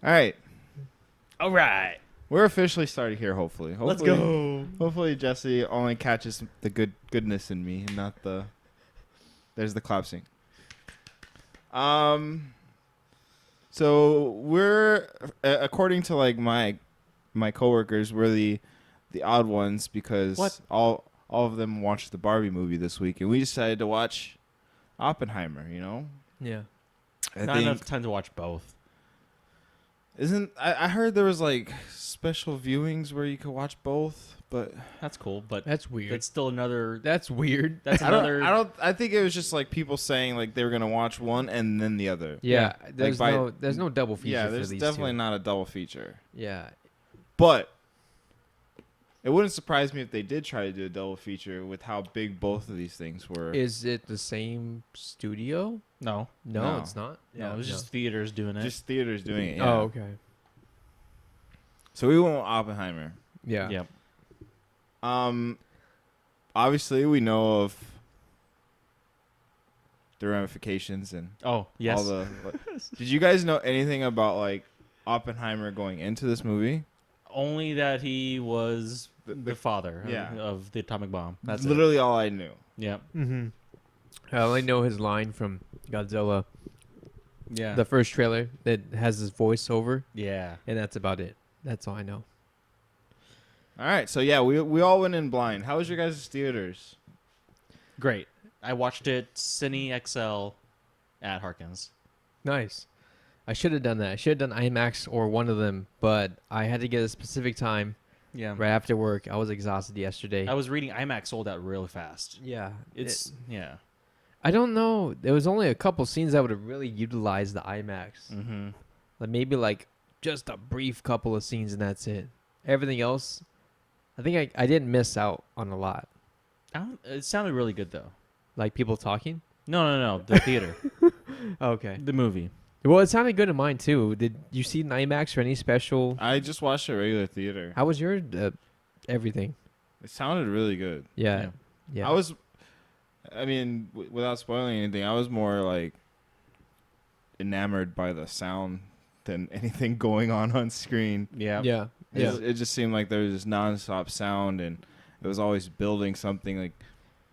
All right. All right. We're officially started here, hopefully. Let's go. Hopefully Jesse only catches the goodness in me and not the... There's the clap sync. So we're, according to like my coworkers, we're the odd ones because all of them watched the Barbie movie this week, and we decided to watch Oppenheimer. You know? Yeah. Not enough time to watch both. I heard there was like special viewings where you could watch both, but That's cool, but That's weird. it's still another. That's weird. That's another. I think it was just like people saying like they were gonna watch one and then the other. Yeah. There's by- there's no double feature. Yeah, for there's these definitely two. not a double feature. Yeah. But it wouldn't surprise me if they did try to do a double feature with how big both of these things were. Is it the same studio? No. No, No. it's not. No, it was just theaters doing it. Just theaters doing it. Yeah. Oh, okay. So we went with Oppenheimer. Yeah. Yep. Obviously we know of the ramifications and Oh, yes. all the. Did you guys know anything about like Oppenheimer going into this movie? Only that he was the father Yeah. of the atomic bomb. That's literally all I knew. it. Yep. Mm-hmm. I only know his line from Godzilla, Yeah. the first trailer that has his voiceover, yeah. and that's about it. That's all I know. All right, so yeah, we all went in blind. How was your guys' theaters? Great. I watched it Cine XL at Harkins. Nice. I should have done that. I should have done IMAX or one of them, but I had to get a specific time Yeah. right after work. I was exhausted yesterday. I was reading IMAX sold out really fast. Yeah. Yeah. I don't know. There was only a couple scenes that would have really utilized the IMAX. Mm-hmm. Like maybe like just a brief couple of scenes and that's it. Everything else, I think I didn't miss out on a lot. It sounded really good though. Like people talking. No. The theater. Okay. The movie. Well, it sounded good in mine too. Did you see an IMAX or any special? I just watched a regular theater. How was your everything? It sounded really good. Yeah. Yeah. I mean, without spoiling anything, I was more like enamored by the sound than anything going on screen. Yeah. Yeah. Yeah. It just seemed like there was this nonstop sound, and it was always building something. Like,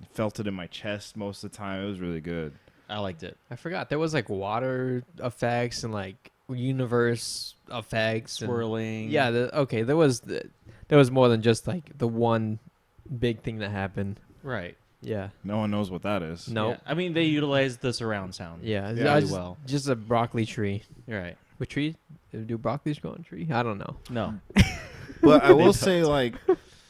I felt it in my chest most of the time. It was really good. I liked it. I forgot there was like water effects and like universe effects. Swirling. Yeah. There was more than just like the one big thing that happened. Right. Yeah. No one knows what that is. No. Yeah. I mean, they utilized the surround sound. Yeah. Yeah. Really well. Just a broccoli tree. You're right. What tree? Do broccolis grow on tree? I don't know. No. But I will say, like,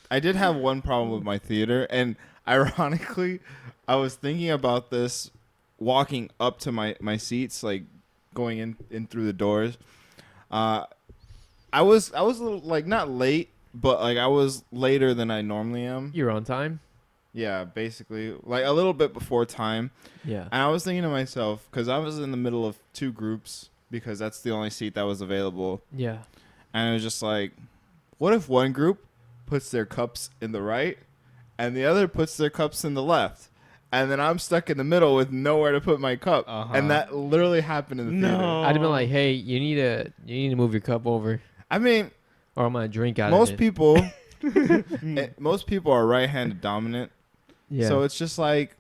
I did have one problem with my theater, and ironically, I was thinking about this walking up to my seats, like going in through the doors. I was a little, like, not late, but like I was later than I normally am. You're on time. Yeah, basically, like a little bit before time. Yeah. And I was thinking to myself, because I was in the middle of two groups, because that's the only seat that was available. Yeah. And it was just like, what if one group puts their cups in the right and the other puts their cups in the left? And then I'm stuck in the middle with nowhere to put my cup. Uh-huh. And that literally happened in the theater. I'd have been like, hey, you need to move your cup over, I mean, or I'm gonna drink out most of it. people most people are right-handed dominant. Yeah. So it's just like,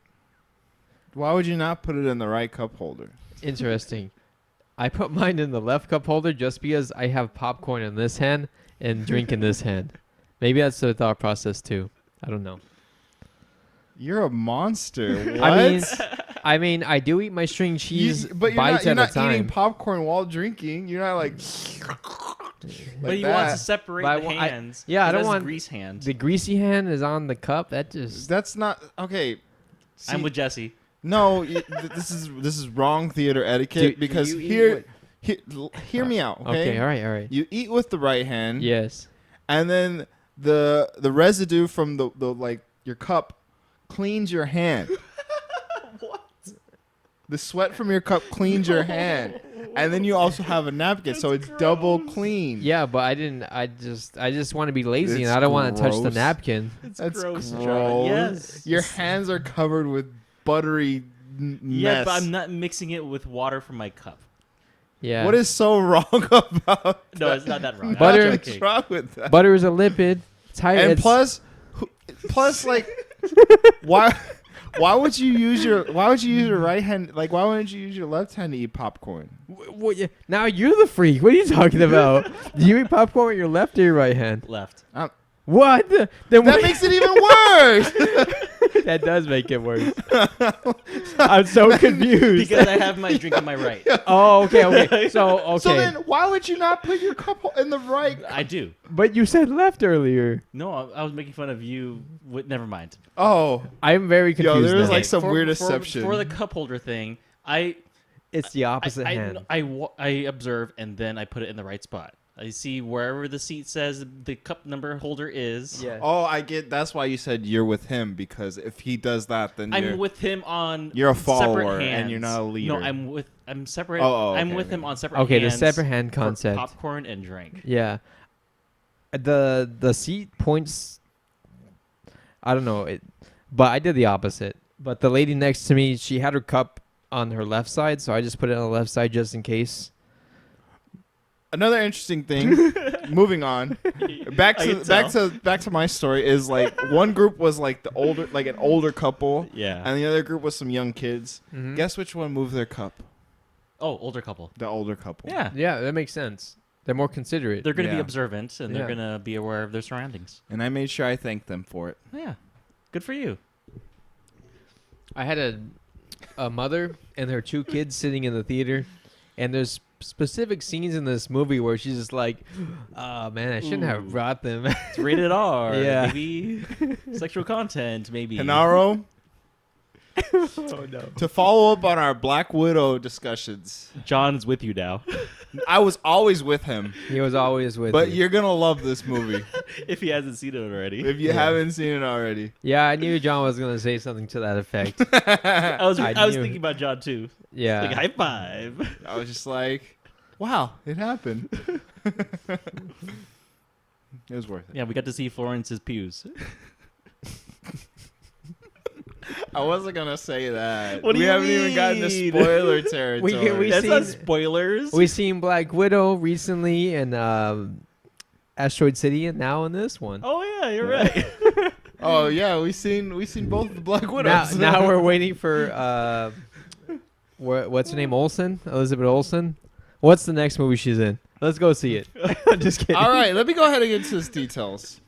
why would you not put it in the right cup holder? Interesting. I put mine in the left cup holder just because I have popcorn in this hand and drink in this hand. Maybe that's the thought process too. I don't know. You're a monster. What? I mean, I do eat my string cheese but bites you're at not a time. eating popcorn while drinking. You're not like But you that. want to separate But the hands. yeah, I 'cause don't that's want- grease hand. The greasy hand is on the cup. That just That's not okay. See, I'm with Jesse. no, this is wrong theater etiquette Dude, because you eat hear me out. okay. All right. You eat with the right hand. Yes. And then the residue from the like your cup cleans your hand. What? The sweat from your cup cleans your hand. And then you also have a napkin, so it's double clean. Yeah, but I didn't. I just want to be lazy, It's and I don't want to touch the gross. napkin. It's That's gross, gross. John. Yes. Your hands are covered with buttery mess. Yeah, but I'm not mixing it with water from my cup. Yeah. What is so wrong about No, it's not that wrong. Butter- I'm What's joking. wrong with that? Butter is a lipid. It's high. And it's- plus, like, why would you use your right hand? Like, why wouldn't you use your left hand to eat popcorn? now you're the freak. What are you talking about? Do you eat popcorn with your left or your right hand? Left. What? Then That what- makes it even worse. that does make it worse. I'm so confused. Because I have my drink on my right. Oh, okay. So, okay. So then, why would you not put your cup in the right? I do. But you said left earlier. No, I was making fun of you. Never mind. Oh, I'm very confused. there was now. like some weird deception. For the cup holder thing, It's the opposite hand. I observe and then I put it in the right spot. I see wherever the seat says the cup number holder is. Yeah. Oh, I get. That's why you said you're with him, because if he does that, then I'm with him on you're a separate follower and hands. you're not a leader. No, I'm separate. Oh, I'm okay, with okay. him on separate Okay, the hands separate hand for concept. popcorn and drink. Yeah. The seat points. I don't know, but I did the opposite. But the lady next to me, she had her cup on her left side, so I just put it on the left side just in case. Another interesting thing. Moving on. Back I to can back tell. to back to my story is like one group was like an older couple, Yeah. and the other group was some young kids. Mhm. Guess which one moved their cup? Oh, older couple. The older couple. Yeah. Yeah, that makes sense. They're more considerate. They're going to Yeah. be observant and Yeah. they're going to be aware of their surroundings. And I made sure I thanked them for it. Yeah. Good for you. I had a mother and her two kids sitting in the theater, and there's specific scenes in this movie where she's just like, "Oh man, I shouldn't Ooh. have brought them." It's rated R. Yeah. Maybe sexual content. Maybe. Hinaro, Oh no. to follow up on our Black Widow discussions, John's with you now. I was always with him, He was always with but me. you're gonna love this movie if he hasn't seen it already. if you Yeah. haven't seen it already. Yeah, I knew John was gonna say something to that effect. I was I knew. thinking about John too. Yeah. Like high five. I was just like, wow, it happened. It was worth it. Yeah, we got to see Florence's pews. I wasn't gonna say that. What do we you haven't even gotten to mean? spoiler territory. we That's not seen- spoilers. We seen Black Widow recently in Asteroid City, and now in this one. Oh yeah, you're right. Oh yeah, we seen both of the Black now, Widows. now we're waiting for what's her name? Olsen, Elizabeth Olsen. What's the next movie she's in? Let's go see it. I'm just kidding. All right, let me go ahead and get into the details.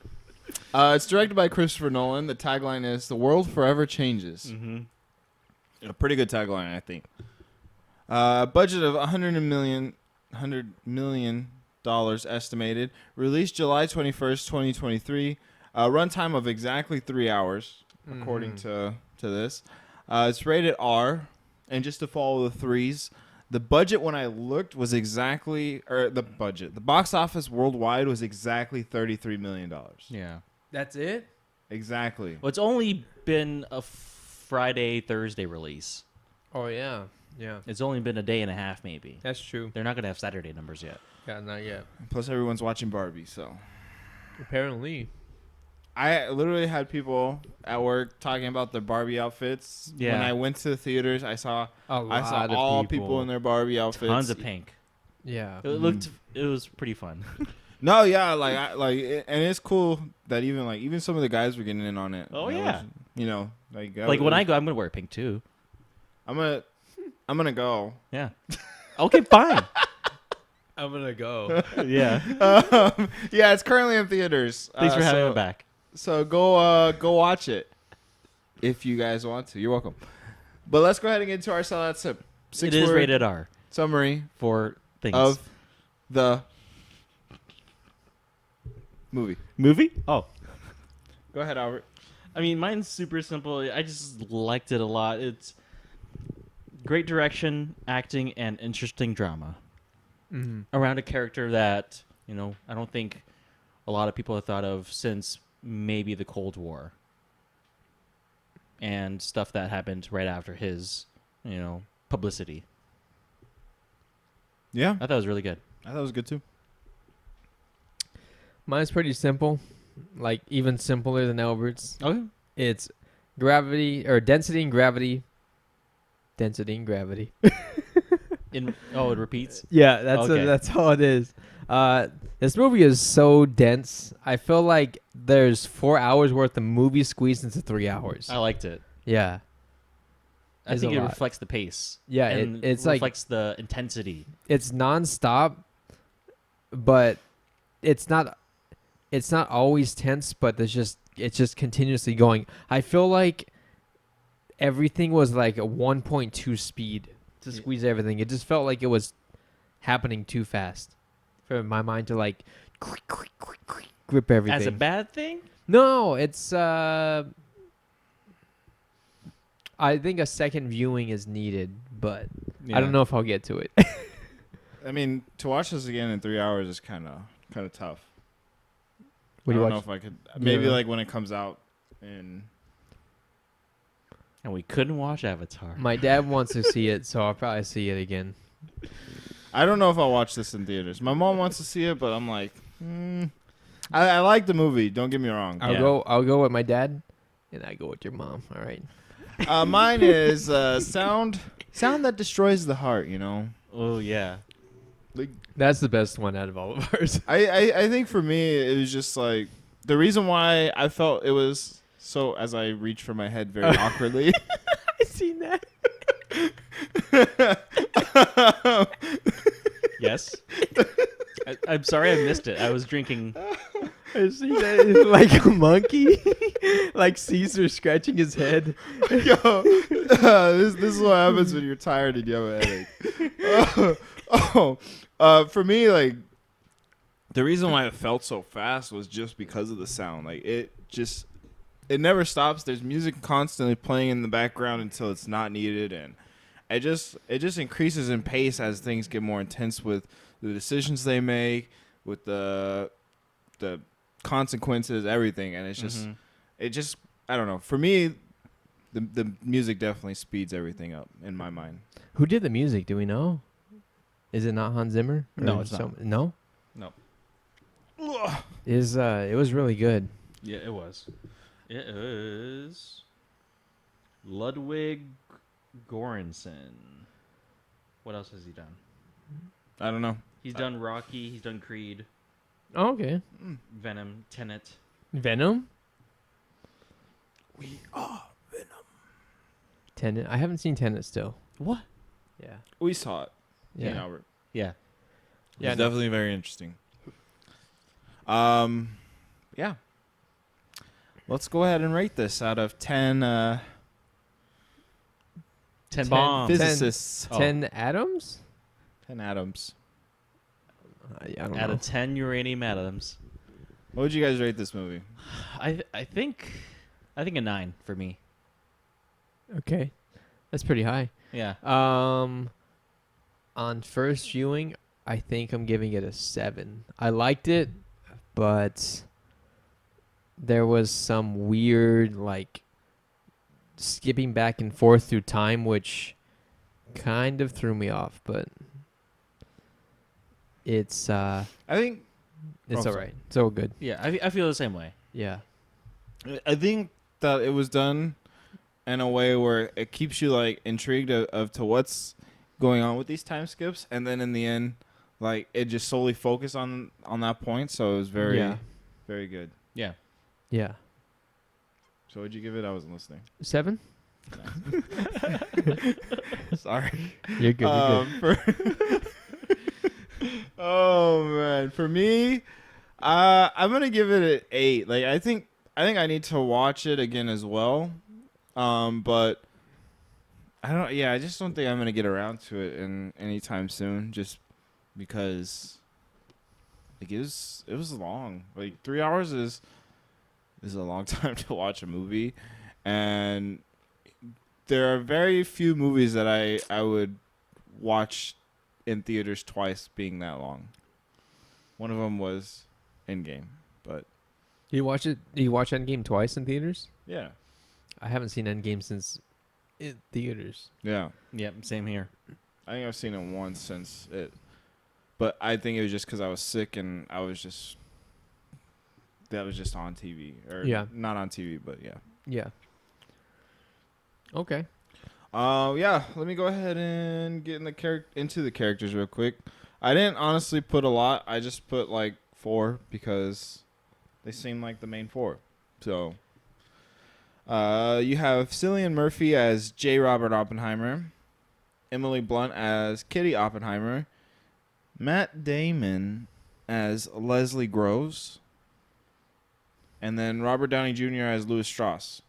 It's directed by Christopher Nolan. The tagline is "The world forever changes." Mm-hmm. A pretty good tagline, I think. Budget of $100 million estimated. Released July 21st, 2023. Runtime of exactly 3 hours, according Mhm. to this. It's rated R, and just to follow the threes, the budget when I looked was exactly, the box office worldwide was exactly $33 million. Yeah. That's it. Exactly. Well, it's only been a Friday, Thursday release. Oh yeah, yeah. It's only been a day and a half, maybe. That's true. They're not gonna have Saturday numbers yet. Yeah, not yet. Plus, everyone's watching Barbie, so. Apparently. I literally had people at work talking about their Barbie outfits. Yeah. When I went to the theaters, I saw A lot of all people in their Barbie outfits. Tons of pink. Yeah. It looked. It was pretty fun. No, yeah, and it's cool that even some of the guys were getting in on it. Oh, You know, yeah. like When I go, I'm gonna wear pink too. I'm gonna go. Yeah. Okay, fine. I'm gonna go. Yeah. Yeah, it's currently in theaters. Thanks for having so, me back. So go watch it if you guys want to. You're welcome. But let's go ahead and get into our sellout sip. It is rated R Summary for things. of the movie. Oh. Go ahead, Albert. I mean, mine's super simple. I just liked it a lot. It's great direction, acting, and interesting drama Mm-hmm. around a character that, I don't think a lot of people have thought of since maybe the Cold War and stuff that happened right after his, publicity. Yeah, I thought it was really good. I thought it was good too. Mine's pretty simple, like even simpler than Albert's. Okay. It's density and gravity. It repeats. Yeah, Okay. that's all it is. This movie is so dense. I feel like there's 4 hours worth of movie squeezed into 3 hours. I liked it. Yeah, I It's think a it lot. reflects the pace. Yeah, and it's like reflects the intensity. it's nonstop, but it's not always tense. But it's just continuously going. I feel like everything was like a 1.2 speed to Yeah. squeeze everything. It just felt like it was happening too fast for my mind to like grip everything. As a bad thing? No, it's I think a second viewing is needed, but I don't know if I'll get to it. I mean, to watch this again in 3 hours is kind of tough. What I do you don't know watch? if I could. Yeah. Maybe like when it comes out in. And we couldn't watch Avatar. My dad wants to see it, so I'll probably see it again. I don't know if I'll watch this in theaters. My mom wants to see it, but I'm like, I like the movie. Don't get me wrong. I'll go with my dad, and I go with your mom. All right. Mine is sound that destroys the heart. You know. Oh, yeah. Like That's the best one out of all of ours. I think for me it was just like the reason why I felt it was so as I reached for my head very awkwardly. I seen that. Yes. I'm sorry I missed it. I was drinking. I see that like a monkey, like Caesar scratching his head. Yo, this is what happens when you're tired and you have a headache. For me, like the reason why it felt so fast was just because of the sound. Like it never stops. There's music constantly playing in the background until it's not needed, and it just increases in pace as things get more intense with the decisions they make, with the consequences, everything, and it's just it just I don't know. For me, the music definitely speeds everything up in my mind. Who did the music? Do we know? Is it not Hans Zimmer? No, Or it's not. No. No. It was really good. Yeah, it was. It is Ludwig Göransson. What else has he done? I don't know. He's done Rocky. He's done Creed, Oh, okay. Venom, Tenet. Venom. We are. Tenet. I haven't seen Tenet still. What? Yeah. We saw it. Yeah. Me and Albert. Yeah. Yeah, It's no. definitely very interesting. Yeah. Let's go ahead and rate this out of 10 10 bombs. physicists. 10 atoms? 10 atoms. I don't Out know. of 10 uranium atoms. What would you guys rate this movie? I think a 9 for me. Okay. That's pretty high. Yeah. On first viewing, I think I'm giving it a 7. I liked it, but there was some weird like skipping back and forth through time which kind of threw me off, but it's I think all sorry. right. It's all good. Yeah, I feel the same way. Yeah. I think that it was done in a way where it keeps you like intrigued of to what's going on with these time skips, and then in the end, like it just solely focused on that point. So it was very, Yeah. very good. Yeah. Yeah. So what'd you give it? I wasn't listening. 7? Sorry. You're good. You're good. Oh man, for me, I'm gonna give it an 8. Like I think I need to watch it again as well. But I don't. Yeah, I just don't think I'm gonna get around to it in anytime soon. Just because, like, it was long. Like 3 hours is a long time to watch a movie, and there are very few movies that I would watch in theaters twice being that long. One of them was Endgame, but You watch it? You watch Endgame twice in theaters? yeah, I haven't seen Endgame since in theaters. yeah. Yep, same here. I think I've seen it once since it, but I think it was just because I was sick and that was just on TV or Yeah. not on TV, but yeah. Yeah. Okay. Yeah, let me go ahead and get into the characters real quick. I didn't honestly put a lot. I just put like 4 because they seem like the main 4. So, you have Cillian Murphy as J. Robert Oppenheimer, Emily Blunt as Kitty Oppenheimer, Matt Damon as Leslie Groves, and then Robert Downey Jr. as Louis Strauss.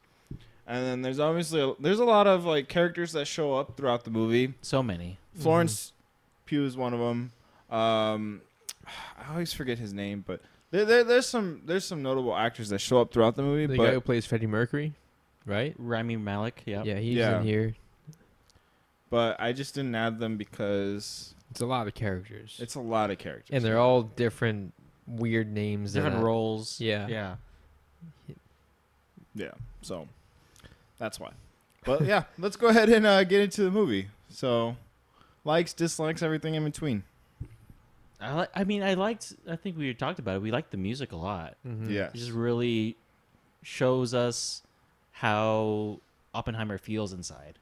And then there's a lot of like characters that show up throughout the movie. So many. Florence Pugh is one of them. I always forget his name, but there's some notable actors that show up throughout the movie. The but guy who plays Freddie Mercury, right? Rami Malek. Yeah. Yeah, he's Yeah. in here. But I just didn't add them because It's a lot of characters. it's a lot of characters. And they're all different weird names. Different and that. roles. Yeah. Yeah. Yeah, so that's why. But yeah, let's go ahead and get into the movie. So, likes, dislikes, everything in between. I think we talked about it. We liked the music a lot. Mhm. Yeah. It just really shows us how Oppenheimer feels inside.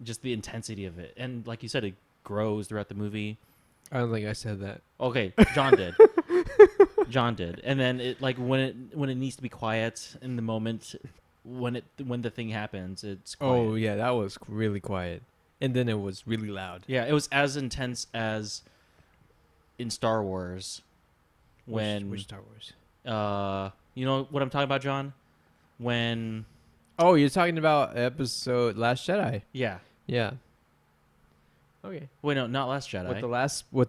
Just the intensity of it. And like you said, it grows throughout the movie. I don't think I said that. Okay, John did. John did. And then it like when it needs to be quiet in the moment when the thing happens, it's quiet. Oh yeah, that was really quiet, and then it was really loud. Yeah, it was as intense as in Star Wars when which Star Wars? you know what I'm talking about, John? When Oh, you're talking about episode Last Jedi. yeah. Yeah. Okay. Wait, no, not Last Jedi. With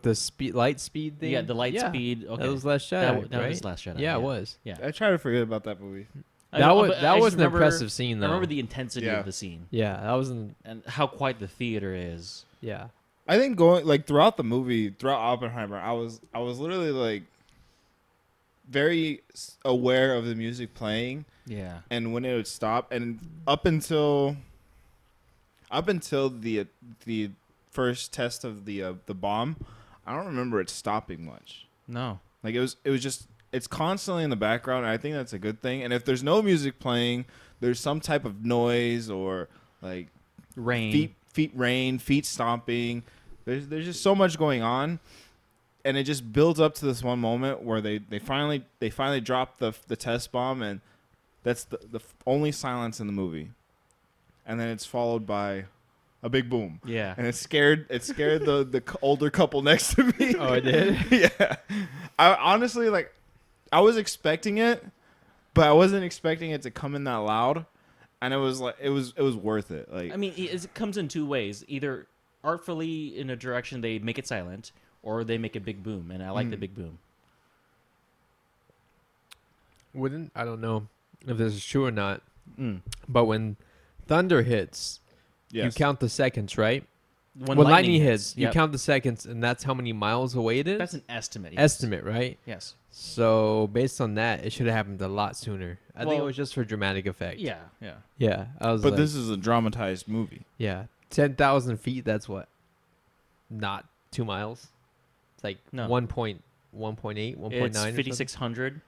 the light speed thing. Yeah, the light speed. Okay. That was Last Jedi. that right? was Last Jedi. Yeah, it was. Yeah. I try to forget about that movie. That was but I just an remember- impressive scene I though. remember the intensity Yeah. of the scene Yeah, that was an and how quiet the theater is. yeah. I think going like throughout the movie, throughout Oppenheimer, I was literally like very aware of the music playing Yeah. and when it would stop, and up until the first test of the bomb, I don't remember it stopping much. No. Like it was just it's constantly in the background, and I think that's a good thing. And if there's no music playing, there's some type of noise or like Rain. feet stomping. There's just so much going on, and it just builds up to this one moment where they finally drop the test bomb, and that's the only silence in the movie, and then it's followed by a big boom. Yeah. And it scared the older couple next to me. Oh, it did? Yeah. I honestly I was expecting it, but I wasn't expecting it to come in that loud, and it was like it was worth it. Like I mean, it comes in two ways. Either artfully in a direction they make it silent, or they make a big boom, and I like the big boom. I don't know if this is true or not, Mm. but when thunder hits, yes. you count the seconds, right? When lightning hits, you yep. count the seconds, and that's how many miles away it is. That's an estimate. Yes. Estimate, right? Yes. So based on that, it should have happened a lot sooner. I think it Well, was just for dramatic effect. Yeah. Yeah. Yeah. I was But like, this is a dramatized movie. yeah, 10,000 feet. That's what? Not 2 miles. It's like No. 1.8, 1.9. It's 5,600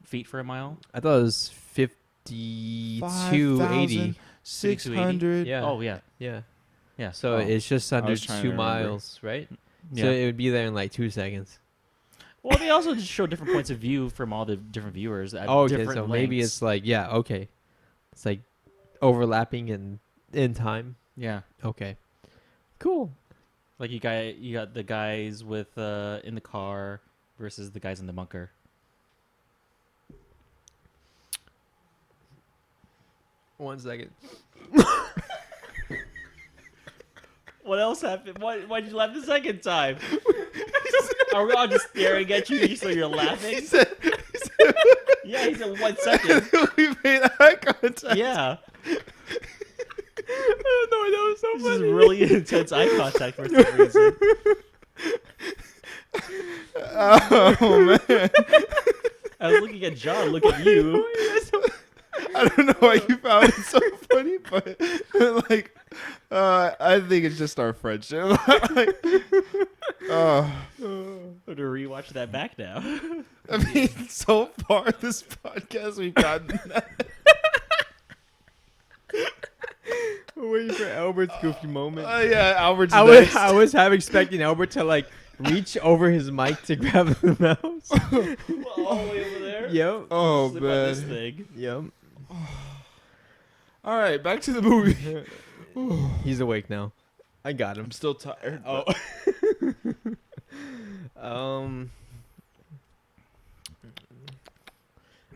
feet for a mile. I thought it was 5280. 600. Yeah. Oh yeah. Yeah. Yeah. So Oh, it's just under was trying to 2 remember. miles, right? Yeah. So it would be there in like 2 seconds. Well, they also just show different points of view from all the different viewers. At Oh, okay. different So maybe lengths. it's like, yeah, okay. It's like overlapping in time. yeah. Okay. Cool. Like you got the guys with in the car versus the guys in the bunker. One second. What else happened? Why'd you laugh the second time? Are we all just staring at you so you're laughing? Yeah, he said 1 second. We made eye contact. Yeah. I don't know. That was so This is really intense eye contact for some reason. Oh man. I was looking at John, look at you. I don't know why you found it so funny, but like, I think it's just our friendship. Like, I have to rewatch that back now. I mean, so far this podcast we've gotten that. Wait, waiting for Albert's goofy moment. Yeah, Albert's I next. was half expecting Albert to like reach over his mic to grab the mouse. All the way over there. Yep. Oh Slip on this man. thing. Yep. All right, back to the movie. He's awake now. I got him. I'm still tired. Oh.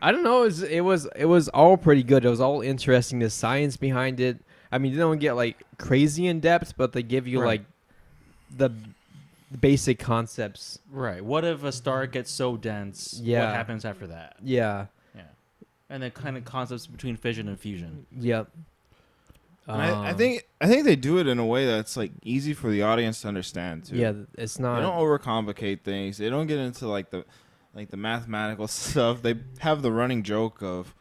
I don't know. It was all pretty good. It was all interesting. The science behind it. I mean, they don't get like crazy in depth, but they give you Right. like the basic concepts. Right. What if a star gets so dense? Yeah. What happens after that? Yeah. Yeah. And the kind of concepts between fission and fusion. Yep. And I think they do it in a way that's like easy for the audience to understand too. Yeah, it's not. They don't overcomplicate things. They don't get into like the mathematical stuff. They have the running joke of,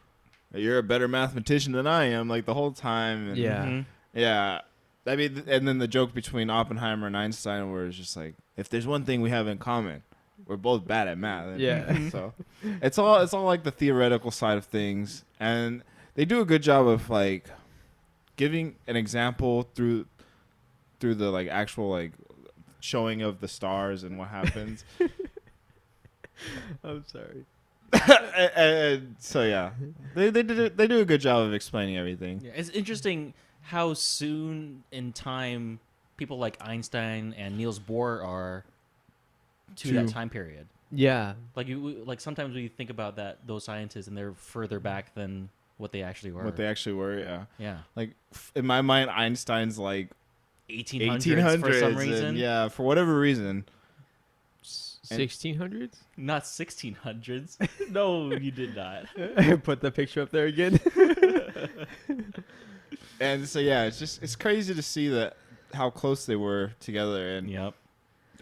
"You're a better mathematician than I am," like the whole time. And Yeah. Mhm. yeah. I mean, and then the joke between Oppenheimer and Einstein, where it's just like, if there's one thing we have in common, we're both bad at math. Yeah. So it's all like the theoretical side of things, and they do a good job of like giving an example through the like actual like showing of the stars and what happens. I'm sorry. and so yeah, they do a good job of explaining everything. Yeah, it's interesting how soon in time people like Einstein and Niels Bohr are to that time period. Yeah. Like like sometimes we think about those scientists and they're further back than what they actually were. What they actually were, yeah. Yeah. Like in my mind, Einstein's like 1800s for some and, reason. yeah, for whatever reason. 1600s. Not 1600s. No, you did not. Put the picture up there again. And so yeah, it's crazy to see that how close they were together and Yep.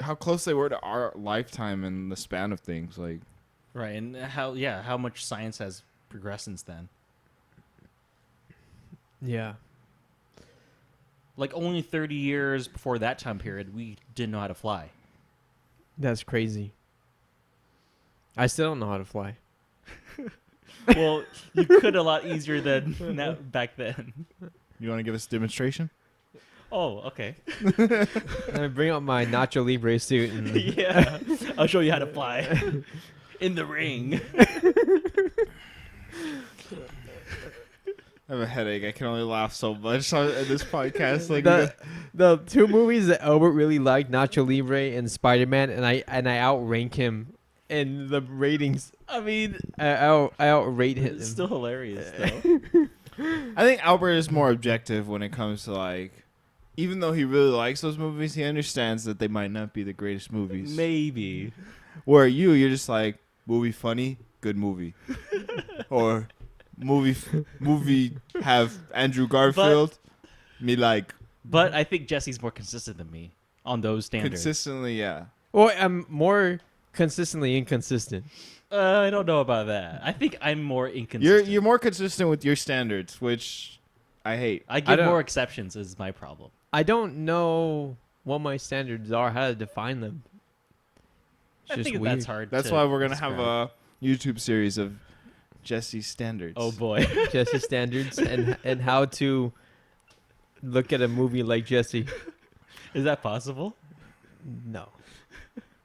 how close they were to our lifetime and the span of things. Like Right, and how much science has progressed since then. Yeah. Like only 30 years before that time period, we didn't know how to fly. That's crazy. I still don't know how to fly. Well, you could a lot easier than back then. you want to give us a demonstration? Oh, okay. Let me bring up my Nacho Libre suit and Yeah, I'll show you how to fly in the ring. I have a headache. I can only laugh so much on this podcast. Like the two movies that Albert really liked, Nacho Libre and Spider-Man, and I outrank him in the ratings. I mean, I outrate him. it's still hilarious though. I think Albert is more objective when it comes to like, even though he really likes those movies, he understands that they might not be the greatest movies. Maybe. Where you're just like, movie funny, good movie, or movie have Andrew Garfield, me like But I think Jesse's more consistent than me on those standards. consistently, yeah. Well, I'm more consistently inconsistent. I don't know about that. I think I'm more inconsistent. You're more consistent with your standards, which I hate. I give don't- more exceptions is my problem. I don't know what my standards are, how to define them. It's I just think weird. that's hard. That's to why we're gonna have describe. a YouTube series of Jesse's standards. Oh boy. Jesse standards and how to look at a movie like Jesse. Is that possible? No.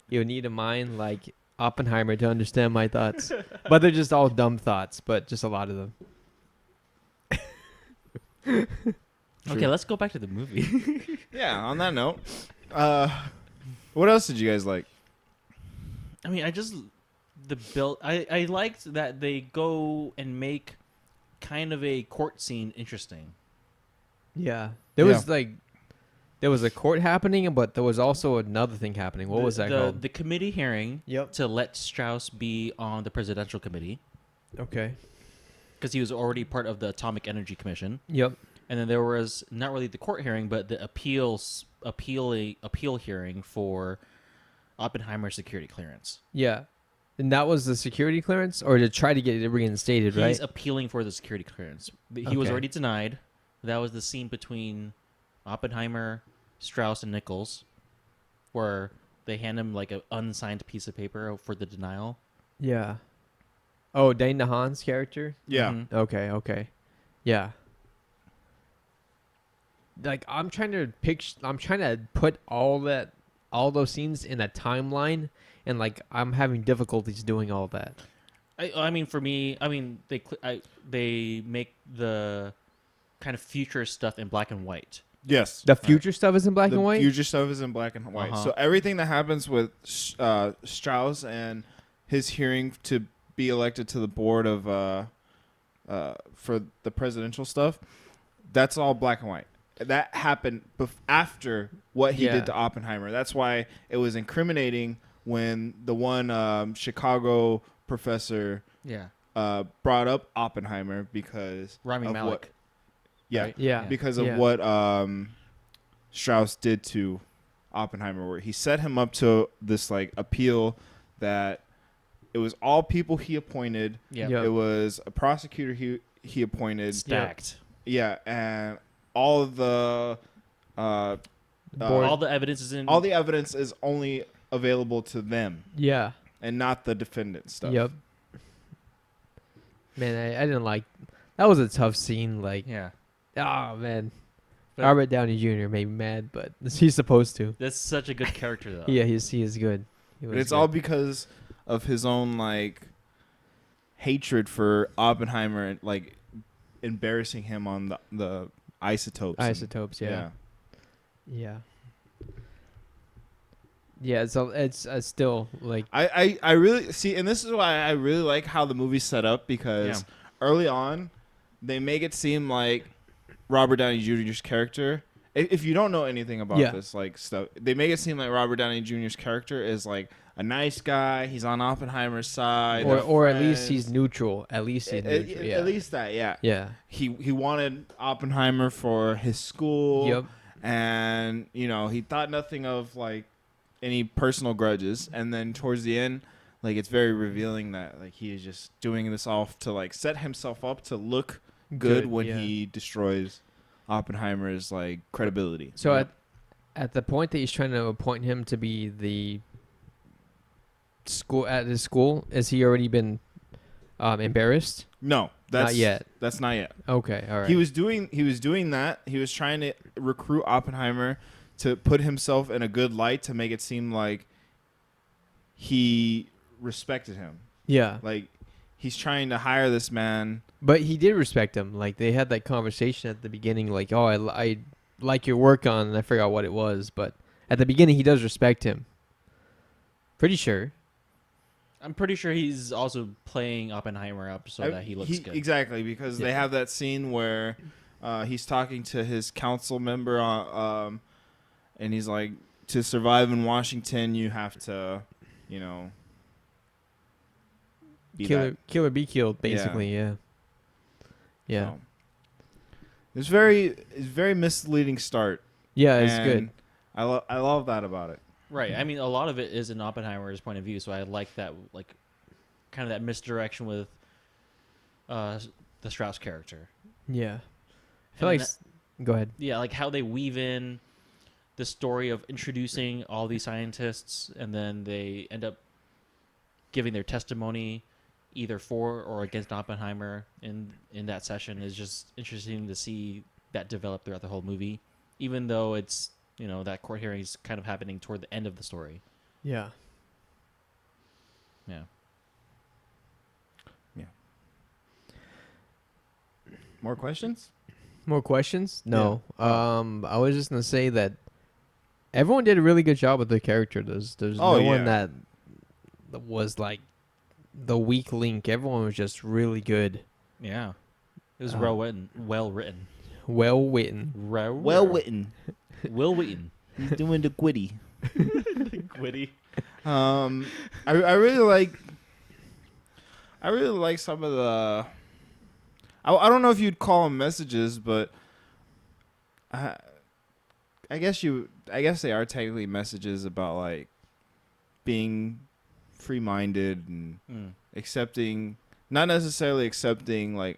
You need a mind like Oppenheimer to understand my thoughts. But they're just all dumb thoughts, but just a lot of them. Okay, let's go back to the movie. Yeah. On that note, what else did you guys like? I mean, I liked that they go and make kind of a court scene interesting. Yeah. There was a court happening, but there was also another thing happening. What was that called? The committee hearing Yep. to let Strauss be on the presidential committee Okay. because he was already part of the Atomic Energy Commission. Yep. And then there was not really the court hearing, but the appeal hearing for Oppenheimer's security clearance. Yeah. And that was the security clearance, or to try to get it reinstated, right? He's appealing for the security clearance. He was Okay. already denied. That was the scene between Oppenheimer, Strauss, and Nichols, where they hand him like an unsigned piece of paper for the denial. Yeah. Oh, Dane DeHaan's character? Yeah. Mhm. Okay. Yeah. like I'm trying to put all those scenes in a timeline, and like I'm having difficulties doing all that. I mean, for me, I mean, they make the kind of future stuff in black and white. Yes. The future stuff is in black The and white. future stuff is in black and white. Uh-huh. So everything that happens with Strauss and his hearing to be elected to the board of for the presidential stuff, that's all black and white. That happened after what he did to Oppenheimer. That's why it was incriminating when the one Chicago professor brought up Oppenheimer because Rami of Malek. Right? because of what Strauss did to Oppenheimer, where he set him up to this like appeal that it was all people he appointed. Yeah. Yep. It was a prosecutor he appointed. Stacked. Yeah, and all of the all the evidence is in. all the evidence is only available to them. Yeah. And not the defendant stuff. Yep. Man, I didn't like. That was a tough scene. Like, Yeah. oh man, But- Robert Downey Jr. made me mad, but he's supposed to. That's such a good character, though. Yeah, he is good. But it's all because of his own like hatred for Oppenheimer and like embarrassing him on the isotopes. Isotopes, yeah. Yeah, it's still like I really see, and this is why I really like how the movie's set up, because early on they make it seem like Robert Downey Jr.'s character. If you don't know anything about this like stuff, they make it seem like Robert Downey Jr.'s character is like a nice guy. He's on Oppenheimer's side, or at least he's neutral. At least he's neutral. Yeah. At least that, yeah. Yeah. He wanted Oppenheimer for his school. Yep. And he thought nothing of like any personal grudges. And then towards the end, like it's very revealing that like he is just doing this off to like set himself up to look good when he destroys Oppenheimer's like credibility. So at the point that he's trying to appoint him to be the school at his school, has he already been embarrassed? No, that's not yet. That's not yet. Okay, all right. He was doing that. He was trying to recruit Oppenheimer to put himself in a good light to make it seem like he respected him. Yeah. Like he's trying to hire this man. But he did respect him. Like they had that conversation at the beginning, like, "Oh, I like your work on," and I forgot what it was, but at the beginning he does respect him. Pretty sure. I'm pretty sure he's also playing Oppenheimer up so that he looks good. Exactly, because they have that scene where he's talking to his council member, and he's like, to survive in Washington, you have to, kill or be killed, basically. Yeah. So, it's very misleading start. Yeah, it's good. I love that about it. Right. I mean, a lot of it is in Oppenheimer's point of view, so I like that, like, kind of that misdirection with the Strauss character. Yeah. I feel like... Go ahead. Yeah, like how they weave in the story of introducing all these scientists, and then they end up giving their testimony either for or against Oppenheimer in that session is just interesting to see that develop throughout the whole movie, even though it's... that court hearing is kind of happening toward the end of the story. Yeah. Yeah. Yeah. More questions? More questions? No. I was just gonna say that everyone did a really good job with the character. There's no one that was like the weak link. Everyone was just really good. Yeah. It was well written. Well written. Well Witten. Will Wheaton. He's doing the quitty. The Gwitty. I really like some of the. I don't know if you'd call them messages, but I guess they are technically messages about like being free-minded and accepting, not necessarily accepting like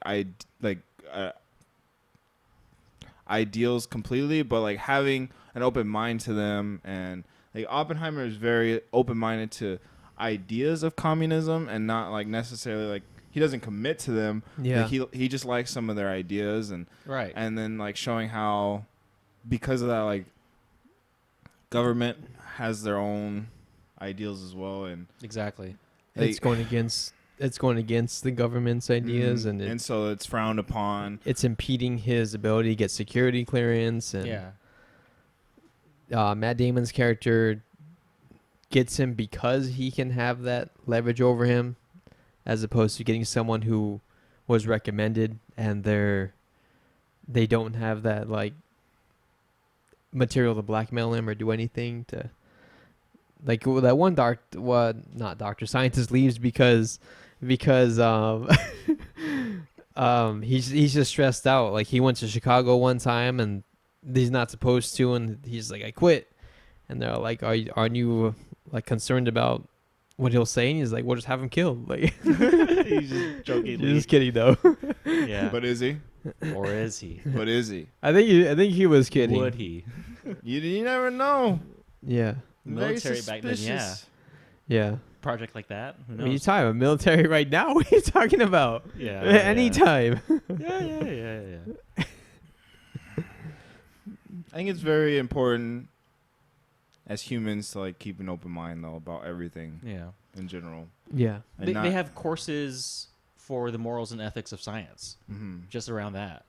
ideals completely, but like having an open mind to them. And like Oppenheimer is very open-minded to ideas of communism and not like necessarily like he doesn't commit to them. Yeah. Like he just likes some of their ideas, and Right. And then like showing how because of that, like, government has their own ideals as well, and Exactly. It's going against the government's ideas, and so it's frowned upon. it's impeding his ability to get security clearance. And Yeah. Matt Damon's character gets him because he can have that leverage over him, as opposed to getting someone who was recommended and they don't have that like material to blackmail him or do anything to. Like that one scientist leaves because he's just stressed out. Like he went to Chicago one time and he's not supposed to, and he's like, I quit. And they're like, aren't you like concerned about what he'll say? And he's like, well, just have him killed. Like He's just joking. just kidding though. Yeah. But is he? Or is he? But is he? I think he was kidding. Would he? You never know. Yeah. Very Military back then, yeah. suspicious. Yeah. Project like that? Who What are you knows? talking about? Military right now? What are you talking about? Yeah. Anytime. Yeah. I think it's very important as humans to like keep an open mind though about everything Yeah. in general. Yeah. And They have courses for the morals and ethics of science Mhm. just around that.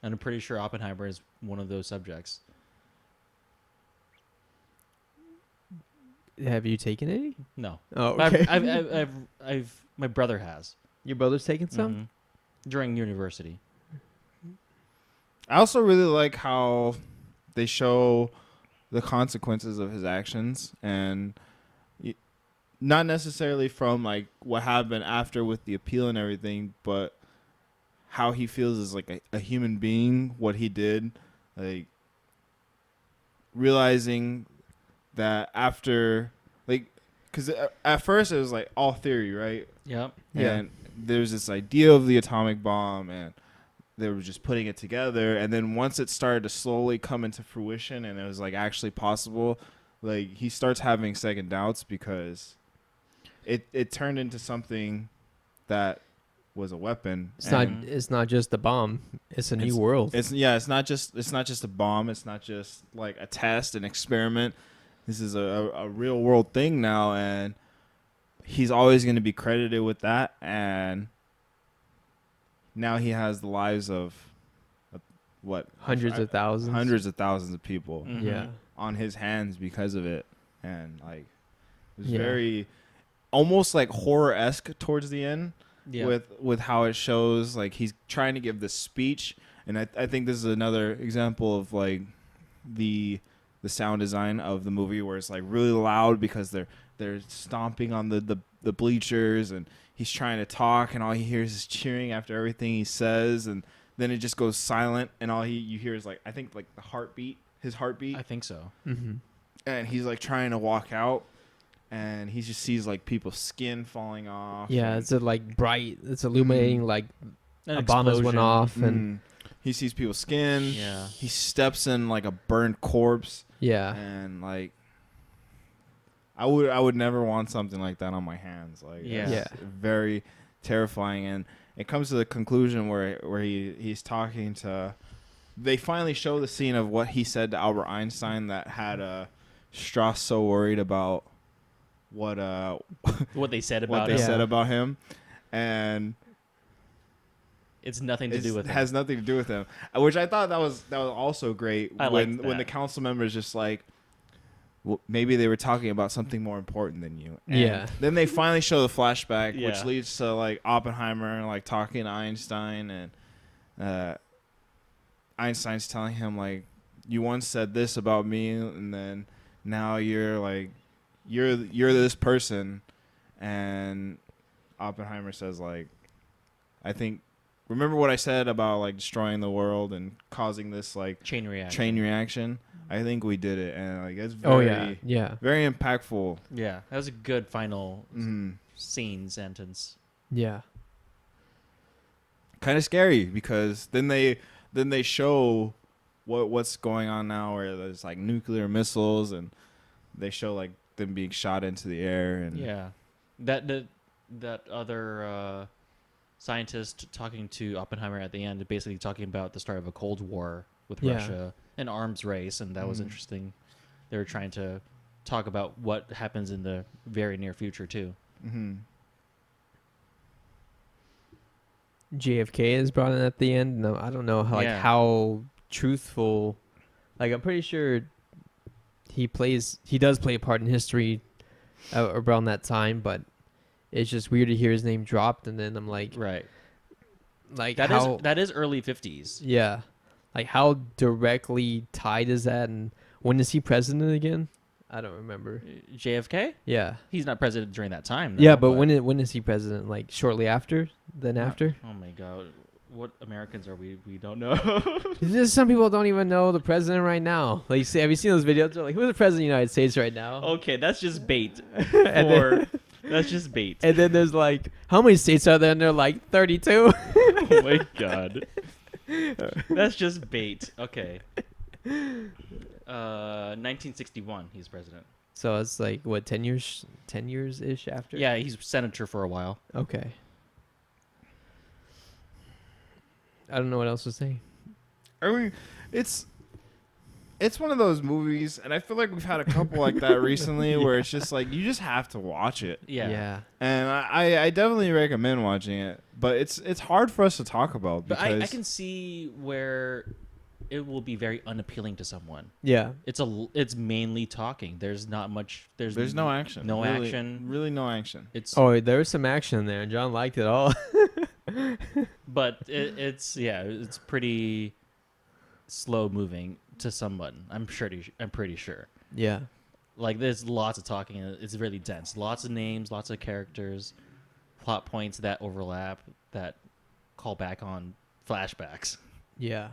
And I'm pretty sure Oppenheimer is one of those subjects. Have you taken any? No. Oh, But okay. my brother has. Your brother's taken some? Mhm. During university. I also really like how they show the consequences of his actions, and not necessarily from like what happened after with the appeal and everything, but how he feels as like a human being, what he did, like realizing that after, like, because at first it was like all theory, right? Yep. Yeah. And there's this idea of the atomic bomb, and they were just putting it together. And then once it started to slowly come into fruition and it was like actually possible, like he starts having second doubts because it turned into something that was a weapon. It's not just the bomb. It's a new world. It's not just a bomb. It's not just like a test, an experiment. This is a real world thing now, and he's always going to be credited with that. And now he has the lives of hundreds of thousands of people Mhm. Yeah. on his hands because of it, and like it was Yeah. very almost like horror-esque towards the end. Yeah. With how it shows like he's trying to give this speech, and I think this is another example of like the sound design of the movie where it's like really loud because they're stomping on the bleachers, and he's trying to talk and all he hears is cheering after everything he says, and then it just goes silent and all you hear is like I think like his heartbeat, I think so. Mm-hmm. and he's like trying to walk out, and he just sees like people's skin falling off. Yeah, and, it's a like bright. It's illuminating like An bombs went explosion. off and he sees people's skin. Yeah. He steps in like a burned corpse, yeah. and like I would never want something like that on my hands. Like Yeah. it's very terrifying, and it comes to the conclusion where he's talking to. They finally show the scene of what he said to Albert Einstein that had Strauss so worried about what What they said what about they it. said about him, and It's nothing to do with it. has nothing to do with him, which I thought that was also great. I when liked when the that. council members just like, well, maybe they were talking about something more important than you. And Yeah. Then they finally show the flashback, which Yeah. leads to like Oppenheimer like talking to Einstein, and Einstein's telling him like, you once said this about me, and then now you're like, you're this person, and Oppenheimer says like, I think. Remember what I said about like destroying the world and causing this like Chain reaction. chain reaction? I think we did it, and like it's very, yeah. very impactful. Yeah. That was a good final Mm. scene sentence. Yeah. Kind of scary because then they show what's going on now, where there's like nuclear missiles, and they show like them being shot into the air, and Yeah. That other scientist talking to Oppenheimer at the end, basically talking about the start of a Cold War with Yeah. Russia an arms race, and that was interesting. They were trying to talk about what happens in the very near future too. Mm-hmm. JFK is brought in at the end. No, I don't know Yeah. how truthful. Like, I'm pretty sure he does play a part in history around that time, but it's just weird to hear his name dropped, and then I'm like, Right. like how That is early 50s. yeah, like how directly tied is that, and when is he president again? I don't remember. JFK? Yeah, He's not president during that time. Though, yeah, but when is he president? Like shortly after? Then after? Oh my god. What Americans are we? We don't know. Just some people don't even know the president right now. Like, have you seen those videos? They're like, who's the president of the United States right now? Okay, that's just bait. And That's just bait. And then there's like, how many states are there? And they're like 32. Oh my god. That's just bait. Okay. 1961, he's president. So it's like what, 10 years ish after? Yeah, he's senator for a while. Okay. I don't know what else to say. I mean, it's one of those movies, and I feel like we've had a couple like that recently, where it's just like you just have to watch it. Yeah. And I definitely recommend watching it, but it's hard for us to talk about But because I can see where it will be very unappealing to someone. Yeah. It's mainly talking. There's not much. There's no action. No really, action. Really, no action. It's Oh, there was some action there. John liked it all. but it's pretty slow moving to someone. I'm pretty sure. Yeah. Like there's lots of talking. It's really dense. Lots of names, lots of characters, plot points that overlap, that call back on flashbacks. Yeah.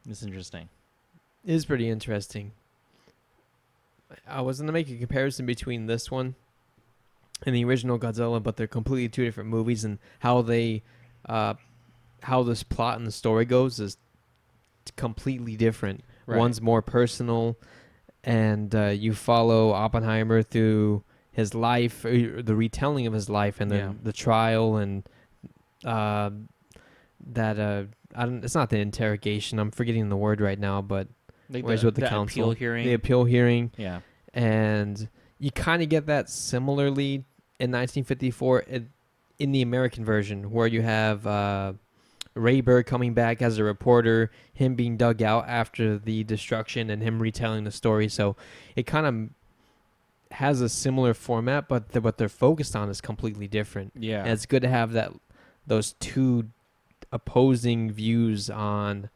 It's interesting. It is pretty interesting. I was going to make a comparison between this one and the original Godzilla, but they're completely two different movies, and how they, how this plot and the story goes is completely different. Right. One's more personal, and you follow Oppenheimer through his life, the retelling of his life, and then the trial, and it's not the interrogation. I'm forgetting the word right now, but Like where's with the council appeal hearing. the appeal hearing. Yeah. And you kind of get that similarly in 1954 in the American version, where you have Ray Bird coming back as a reporter, him being dug out after the destruction, and him retelling the story. So it kind of has a similar format, but what they're focused on is completely different. Yeah. And it's good to have those two opposing views on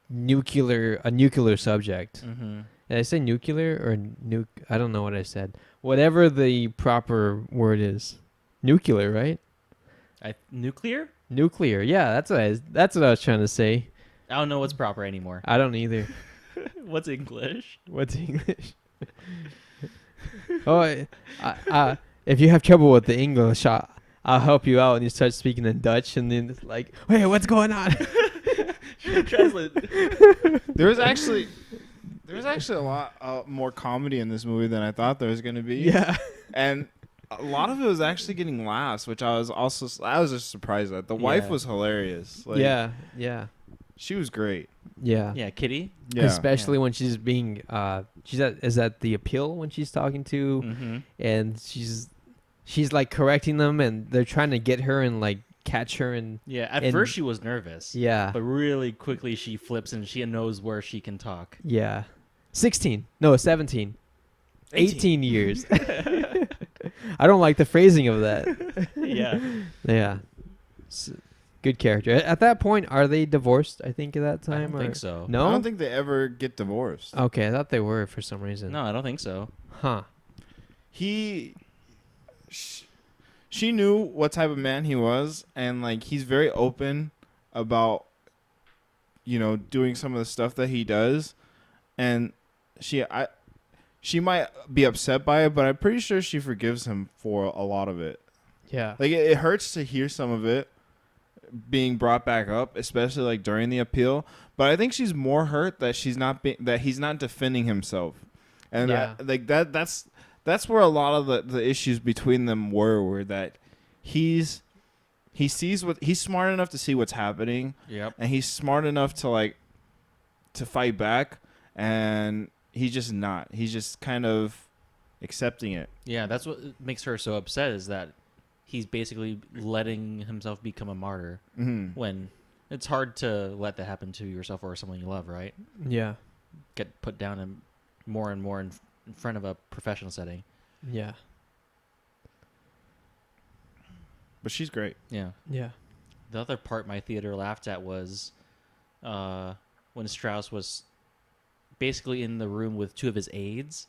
a nuclear subject. Mm-hmm. Did I say nuclear or nuke? I don't know what I said. Whatever the proper word is. Nuclear, right? Nuclear? Nuclear. Yeah, that's what I was trying to say. I don't know what's proper anymore. I don't either. What's English? What's English? If you have trouble with the English, I'll help you out. And you start speaking in Dutch, and then it's like, wait, what's going on? Translate. There was actually a lot more comedy in this movie than I thought there was going to be. Yeah. And a lot of it was actually getting laughs, which I was just surprised at. The wife was hilarious. Like, yeah. She was great. Yeah. Yeah, Kitty. Yeah. Especially when she's being is at the appeal when she's talking to Mm-hmm. and she's like correcting them, and they're trying to get her and like catch her, and Yeah, at first she was nervous. yeah. But really quickly she flips and she knows where she can talk. Yeah. 17 years. I don't like the phrasing of that. Yeah. Yeah. Good character. At that point, are they divorced, I think, at that I time? don't think so. No? I don't think they ever get divorced. Okay, I thought they were for some reason. No, I don't think so. Huh. She knew what type of man he was, and like he's very open about doing some of the stuff that he does, and she might be upset by it, but I'm pretty sure she forgives him for a lot of it. Yeah. Like it hurts to hear some of it being brought back up, especially like during the appeal, but I think she's more hurt that he's not defending himself, and that's where a lot of the issues between them were that he's he sees he's smart enough to see what's happening, Yep. and he's smart enough to fight back, and he's just not. He's just kind of accepting it. Yeah, that's what makes her so upset is that he's basically letting himself become a martyr Mm-hmm. when it's hard to let that happen to yourself or someone you love, right? Yeah. Get put down and more in front of a professional setting. Yeah. But she's great. Yeah. Yeah. The other part my theater laughed at was when Strauss was basically in the room with two of his aides.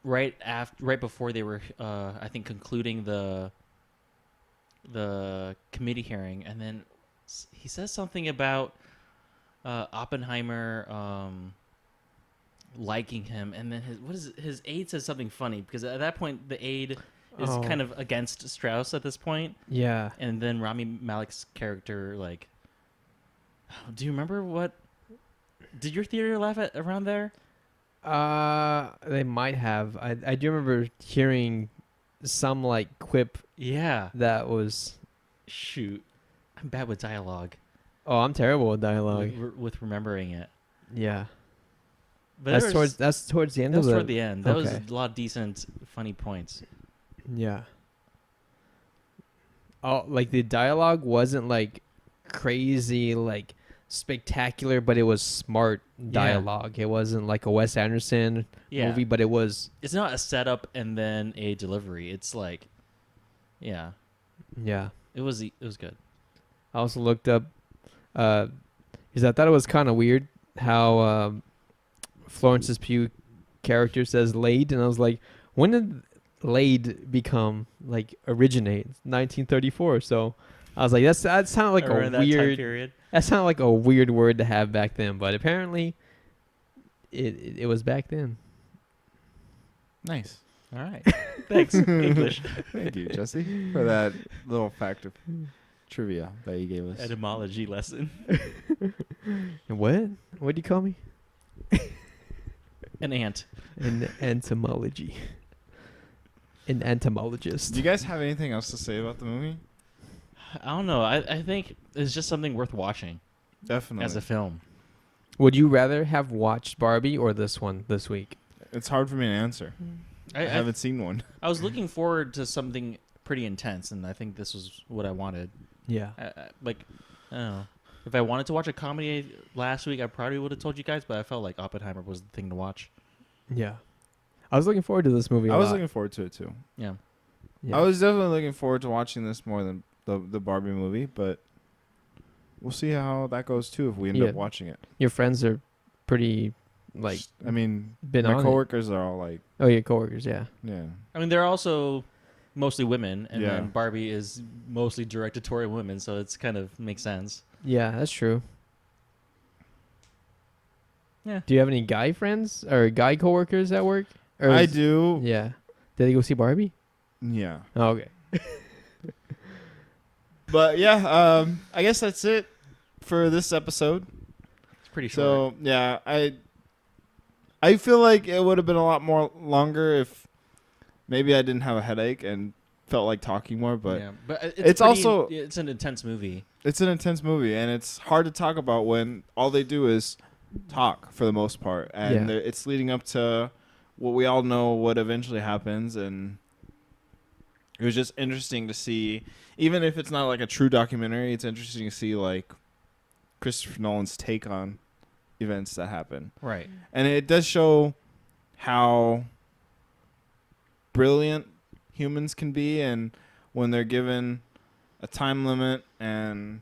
Right before they were, I think, concluding the committee hearing, and then he says something about Oppenheimer liking him, and then his aide says something funny because at that point the aide is kind of against Strauss at this point. Yeah. And then Rami Malek's character, like, do you remember what? Did your theater laugh at around there? They might have. I do remember hearing some like quip Yeah. that was. Shoot, I'm bad with dialogue. Oh, I'm terrible with dialogue. With remembering it. Yeah. But That's towards the end that of was the. toward the end. That was Okay. a lot of decent, funny points. Yeah. Oh, like the dialogue wasn't like crazy, like spectacular, but it was smart dialogue. It wasn't like a Wes Anderson movie, but it was. It's not a setup and then a delivery. It's like, yeah, Yeah. it was good. I also looked up, because I thought it was kind of weird how Florence's Pugh character says "laid," and I was like, when did "laid" become like originate? 1934. So I was like, that sounded like Around a that time weird. period. That sounded like a weird word to have back then, but apparently, it was back then. Nice. All right. Thanks. English. Thank you, Jesse, for that little fact of trivia that you gave us. Etymology lesson. And what? What do you call me? An ant. An entomology. An entomologist. Do you guys have anything else to say about the movie? I don't know. I think it's just something worth watching Definitely. as a film. Would you rather have watched Barbie or this one this week? It's hard for me to answer. I haven't seen one. I was looking forward to something pretty intense, and I think this was what I wanted. Yeah. I don't know. If I wanted to watch a comedy last week, I probably would have told you guys, but I felt like Oppenheimer was the thing to watch. Yeah. I was looking forward to this movie. I was looking forward to it too. Yeah. Yeah. I was definitely looking forward to watching this more than the Barbie movie, but we'll see how that goes too if we end up watching it. Your friends are pretty, like, I mean, been my on coworkers are all like, Oh, your coworkers, yeah. yeah. I mean, they're also mostly women, and Yeah. then Barbie is mostly directed toward women, so it's kind of makes sense. Yeah, that's true. Yeah. Do you have any guy friends or guy coworkers at work? Or I do. Yeah. Did they go see Barbie? Yeah. Oh, okay. But yeah, I guess that's it for this episode. It's pretty short. So yeah, I feel like it would have been a lot more longer if maybe I didn't have a headache and felt like talking more. But yeah. But it's also- it's an intense movie. it's an intense movie, and it's hard to talk about when all they do is talk for the most part, and Yeah. it's leading up to what we all know what eventually happens, and it was just interesting to see, even if it's not like a true documentary, it's interesting to see like Christopher Nolan's take on events that happen. Right. And it does show how brilliant humans can be, and when they're given a time limit and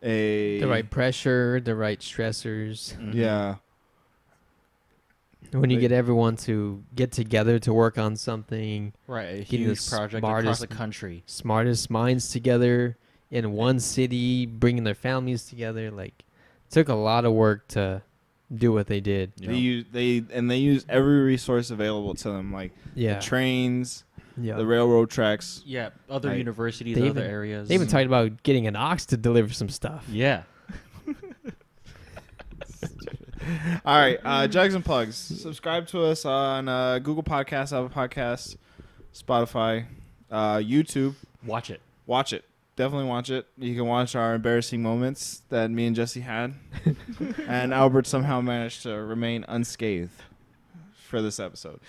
The right pressure, the right stressors. Mhm. Yeah. When you They- get everyone to get together to work on something, Right. A Getting the huge project across smartest- the country. smartest minds together in one city, bringing their families together, like, took a lot of work to do what they did. Yeah. They use every resource available to them, like Yeah. the trains, Yeah. the railroad tracks. Yeah. Other Right. universities, They other even- areas. They even talked about getting an ox to deliver some stuff. Yeah. All right, Jugs and Plugs. Subscribe to us on Google Podcasts, Apple Podcasts, Spotify, YouTube. Watch it. watch it. Definitely watch it. You can watch our embarrassing moments that me and Jesse had. And Albert somehow managed to remain unscathed for this episode.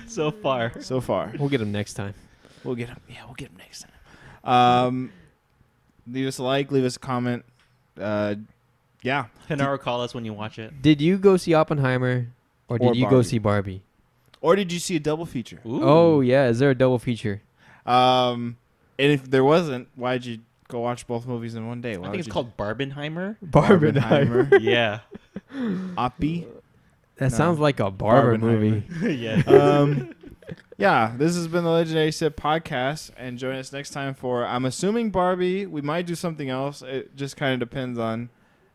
So far. So far. We'll get him next time. We'll get him. Yeah, we'll get him next time. Leave us a like. Leave us a comment. Yeah. Hinaro, call us when you watch it. Did you go see Oppenheimer, or did Or you go Barbie. see Barbie? Or did you see a double feature? Ooh. Oh yeah, is there a double feature? And if there wasn't, why'd you go watch both movies in one day? Why I would think it's you called Barbenheimer. Barbenheimer. Yeah. Oppie. That No. sounds like a barber Barbenheimer. movie. Yeah. Yeah, this has been the Legendary Sip podcast, and join us next time for, I'm assuming, Barbie. We might do something else. It just kind of depends on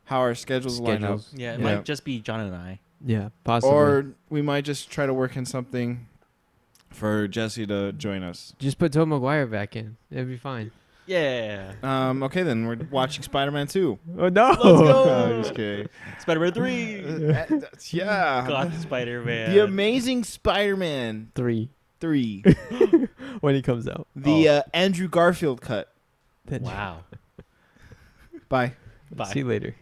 how our schedules line up. Yeah, it Yeah. might just be John and I. Yeah, possibly. Or we might just try to work in something for Jesse to join us. just put Tom McGuire back in. It'd be fine. Yeah. Okay, then we're watching Spider-Man 2. Oh no! Let's go. No, just kidding. Spider-Man 3. Yeah. God, Spider-Man. The Amazing Spider-Man 3 3. when he comes out. The Andrew Garfield cut. Then Wow. Bye. Bye. See you later.